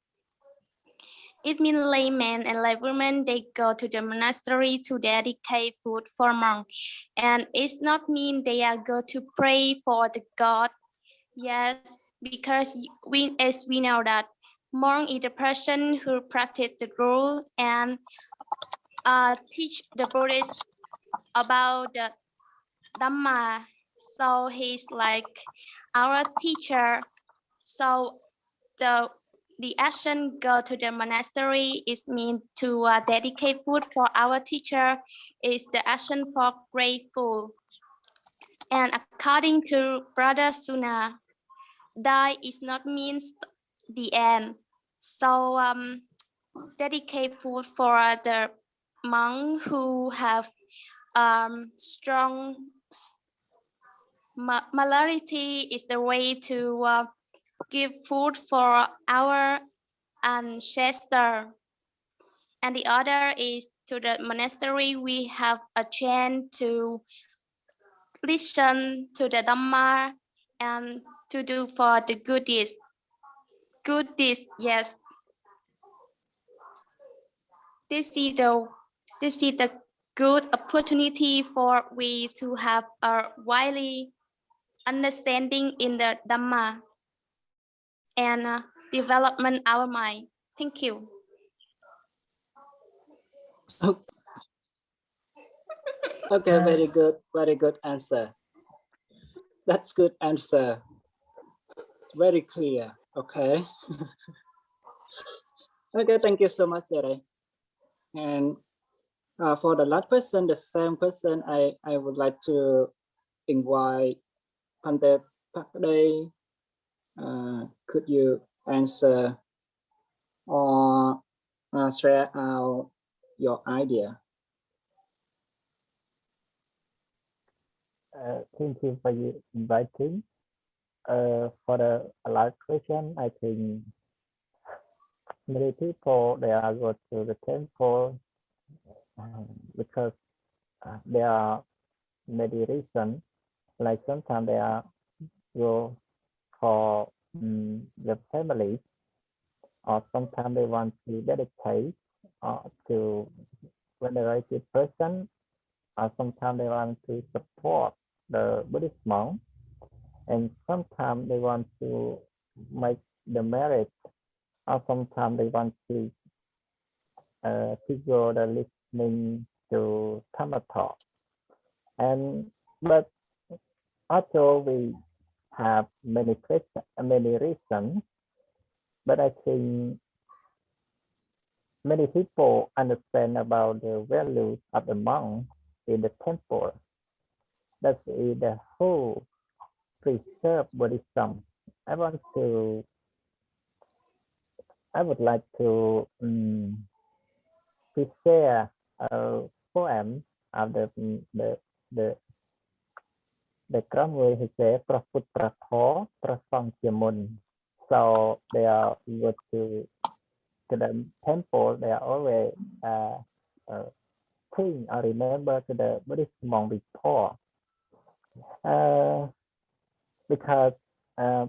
S3: It means laymen and laywomen, they go to the monastery to dedicate food for monks. And it's not mean they are go to pray for the God. Yes, because as we know that monk is the person who practice the rule and teach the Buddhists about the Dhamma. So he's like our teacher. So the action go to the monastery is mean to dedicate food for our teacher is the action for grateful. And according to Brother Suna, die is not means the end. So dedicate food for the monk who have strong molarity is the way to give food for our ancestor. And the other is to the monastery, we have a chant to listen to the Dhamma and to do for the good deeds. Good deeds, yes. This is the good opportunity for we to have a widely understanding in the Dhamma and development our mind. Thank you.
S1: Okay, very good answer. That's good answer. It's very clear. Okay. Okay, thank you so much, Sere. And for the last question, the same question, I would like to invite Pante Pakde. Could you answer or share out your idea?
S6: Thank you for you inviting. For the last question, I think many people they are go to the temple because there are many reasons. Like sometimes they are go for the family, or sometimes they want to dedicate to venerated person, or sometimes they want to support the Buddhist monk, and sometimes they want to make the marriage, or sometimes they want to go the listening to Dhamma talk. And but also we have many questions, many reasons, but I think many people understand about the values of the monk in the temple. That is the whole preserve Buddhism. I would like to share a poem of the Cromwell who said Praput Prapo Prasang Jamun. So they are go to the temple, they are always think or remember to the Buddhist monk before. Because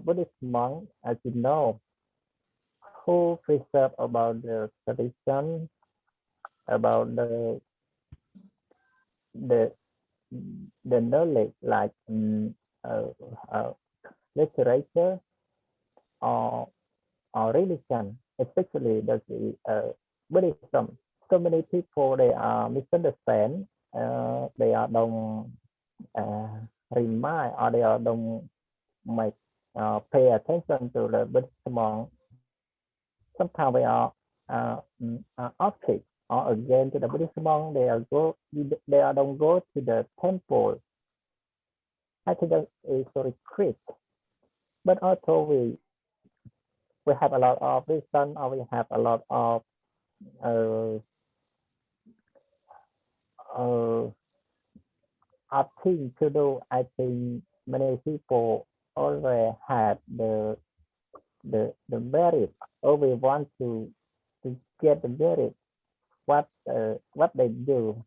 S6: Buddhist monk, as you know, who preserve about the tradition, about the knowledge like literature or religion, especially the Buddhism. So many people they are misunderstand. They are don't remind or they are don't make pay attention to the Buddhist monk. Sometimes we are opposite or again to the Buddhist monk. They are don't go to the temple. I think that is very quick. But also we have a lot of reason, or we have a lot of things to do. I think many people always have the merit, always want to get the merit what they do.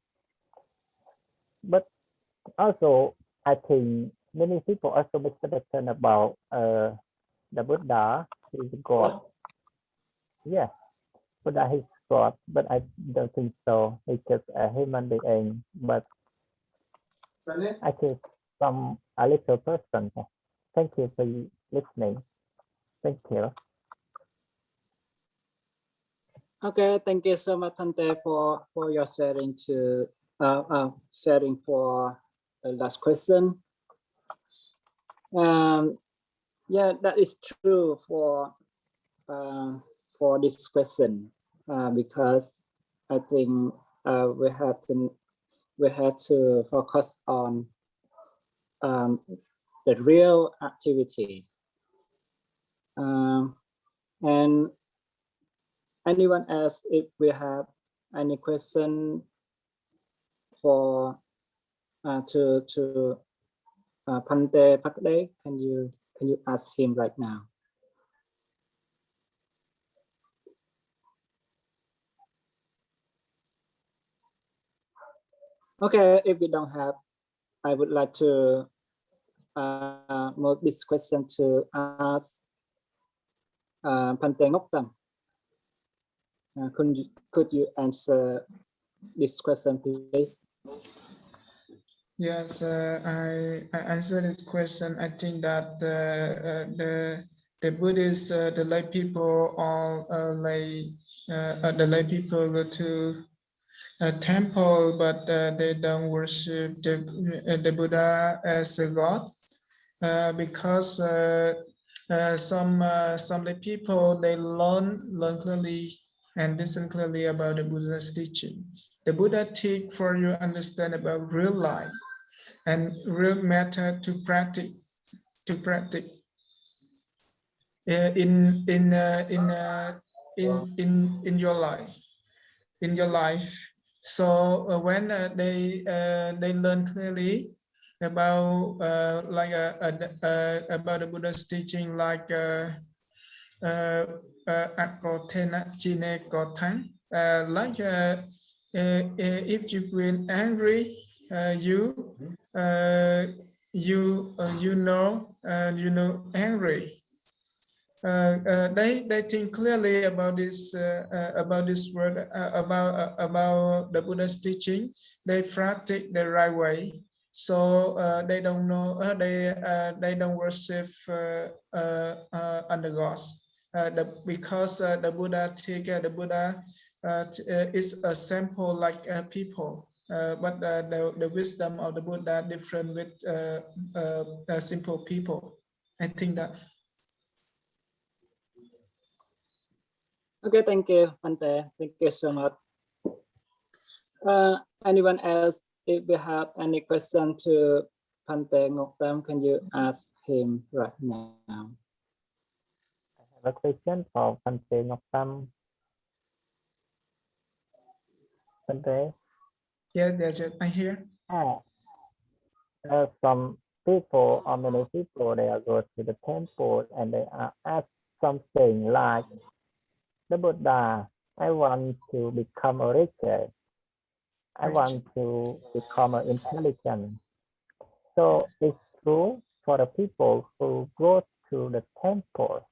S6: But also I think many people also misunderstand about the Buddha is God. Yeah, Buddha is God, but I don't think so. He's just a human being, but I think some a little person. Thank you for listening. Thank you.
S1: Okay, thank you so much, Pante, for your sharing to sharing for the last question. Yeah, that is true for this question because I think we have to focus on the real activity. And anyone else, if we have any question for to Pante Pakde. Can you ask him right now? Okay, if we don't have, I would like to move this question to ask Pante Ngoktam. Could you answer this question, please?
S4: Yes, I answered this question. I think that the Buddhists, the lay people, all the lay people go to a temple, but they don't worship the Buddha as a god, because some lay people, they learn clearly and listen clearly about the Buddha's teaching. The Buddha teach for you understand about real life and real matter to practice in your life. So when they learn clearly about about the Buddha's teaching, like if you feel angry, you know angry. They think clearly about this word, about the Buddha's teaching. They practice the right way, so they don't know they don't worship under gods, because the Buddha is a sample like people, but the wisdom of the Buddha different with simple people. I think that.
S1: Okay, thank you, Pante. Thank you so much. Anyone else? If we have any question to Pante Ngoktam, can you ask him right now?
S6: I have a question for Pante Ngoktam. Pante?
S4: Yeah, I hear.
S6: Some people or many people, they are go to the temple and they are asked something like, the Buddha, I want to become a richer. I want to become intelligent. So it's true for the people who go to the temple.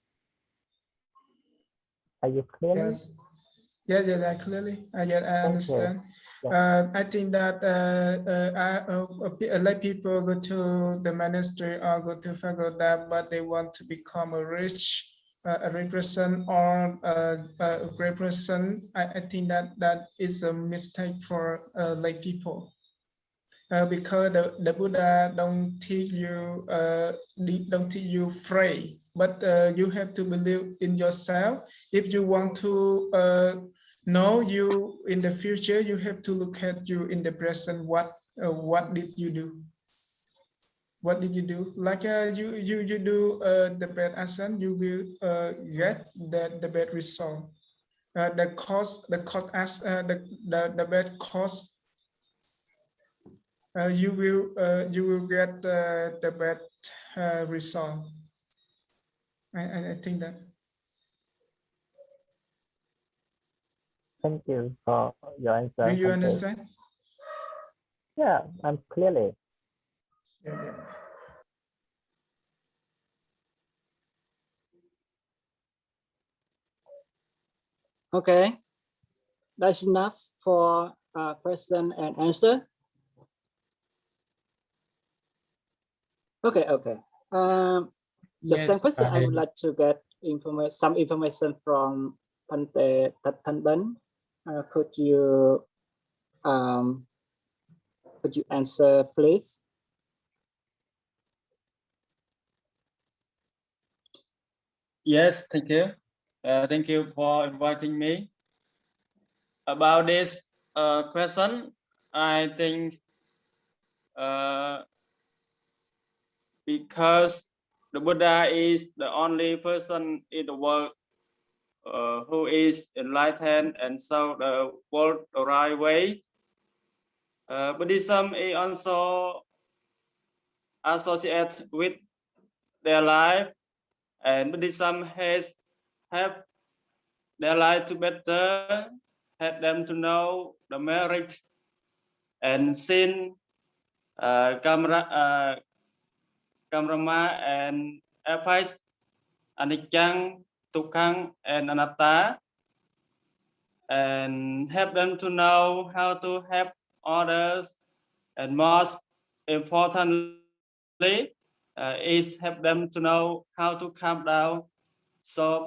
S6: Are you clear?
S4: Yes. Yeah, clearly. I understand.
S6: Yeah.
S4: I think that like people go to the monastery or go to pagoda, but they want to become a rich person or a great person. I think that is a mistake for like people. Because the Buddha don't teach you free, but you have to believe in yourself. If you want to know you in the future, you have to look at you in the present. What did you do? What did you do? Like you do the bad action, you will get the bad result. The bad cause. You will get the bad result. I think that.
S6: Thank you for your answer.
S4: Do you understand?
S6: Yeah, I'm clearly.
S4: Yeah.
S1: Okay, that's enough for question and answer. Okay. The same question, I would like to get some information from Pante Tattanban. Could you answer, please?
S7: Yes, thank you. Thank you for inviting me. About this question, I think because the Buddha is the only person in the world who is enlightened and show the world the right way. Buddhism is also associated with their life, and Buddhism has helped their life to better, help them to know the merit and sin, karma, and advice, anicca, dukkha, and anatta, and help them to know how to help others, and most importantly, is help them to know how to calm down. So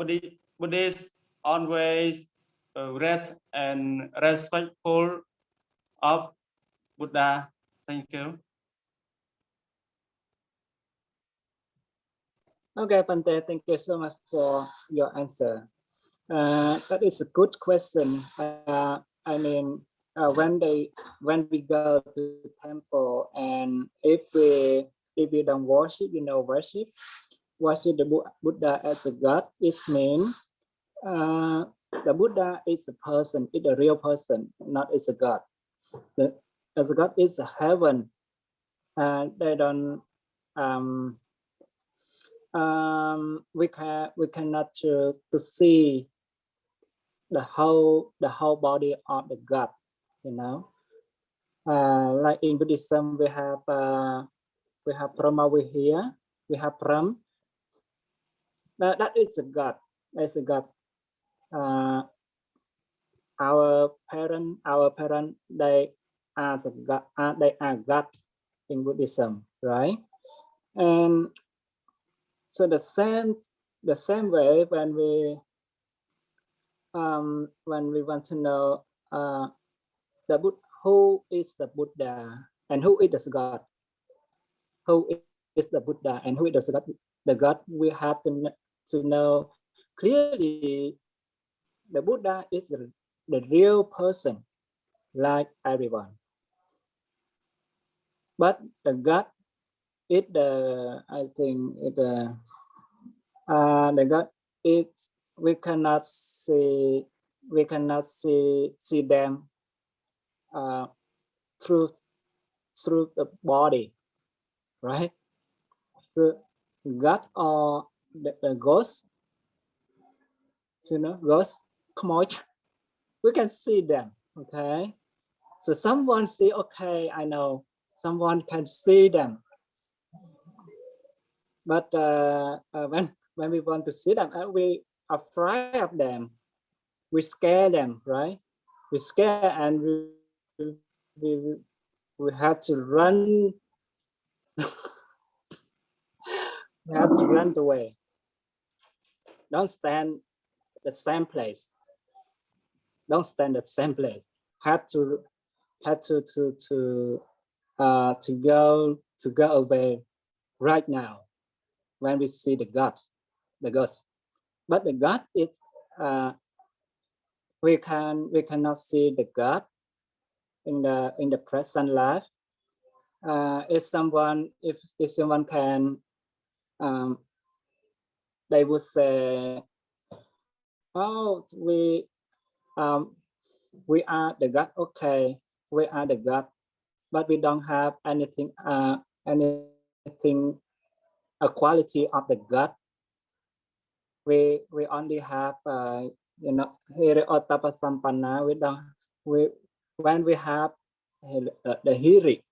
S7: Buddhists always read and respectful of Buddha. Thank you.
S1: Okay, Pante, thank you so much for your answer. That is a good question. I mean, when we go to temple, and if we don't worship, worship the Buddha as a God, it means the Buddha is a person, is a real person, not as a God. As a God is a heaven, and they don't. We cannot choose to see the whole body of the God, like in Buddhism we have Brahma over here, we have Brahm, that is a God. That's a God. Our parent they are the God, they are God in Buddhism, right? And so the same way when we want to know who is the Buddha and who is the God, who is the Buddha and who is the God, we have to know clearly the Buddha is the real person like everyone, but the God is the God is we cannot see them through the body, right? So God or the ghost, ghost, we can see them, okay? So someone see, okay, I know someone can see them, but when we want to see them, we are afraid of them, we scare them, right? We scare and we have to run. We have to run away. Don't stand the same place. Don't stand at the same place. Have to go away right now when we see the ghost. But the God is we cannot see the God in the present life. If someone can, they would say, oh, we are the God. Okay, we are the God, but we don't have anything a quality of the God. We only have hiri ottappa sampanna. When we have the hiri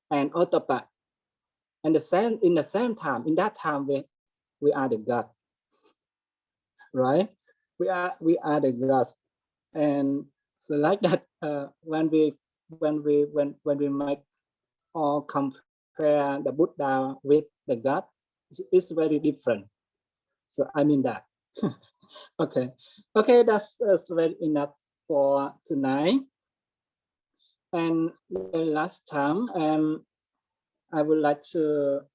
S1: and ottappa, and in the same time, in that time we are the God, right? We are the gods, and so like that. When we make or compare the Buddha with the God, it's very different. So I mean that. Okay, that's very enough for tonight. And the last time, I would like to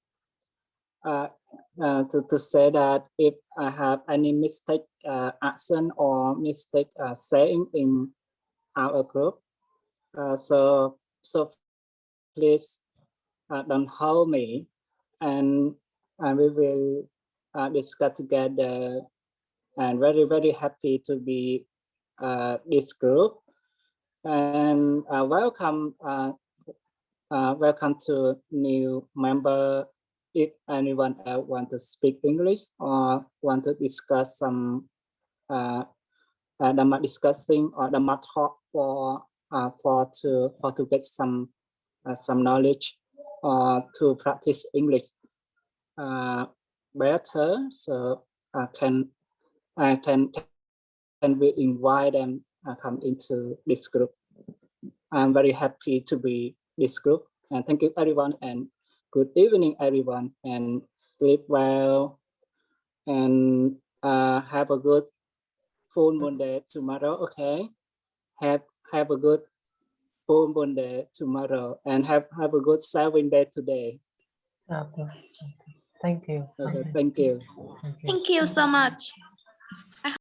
S1: say that if I have any mistake action or mistake saying in our group, so please don't hold me, and we will discuss together. And very happy to be this group. And welcome to new member. If anyone else want to speak English or want to discuss some Dhamma discussing or Dhamma talk for to get some knowledge or to practice English better, so can we invite them come into this group. I'm very happy to be this group, and thank you everyone, and good evening everyone, and sleep well, and have a good full moon day tomorrow. Okay, have a good full moon day tomorrow, and have a good 7 day today.
S2: Okay. Thank you.
S1: Okay, thank you.
S3: Thank you so much.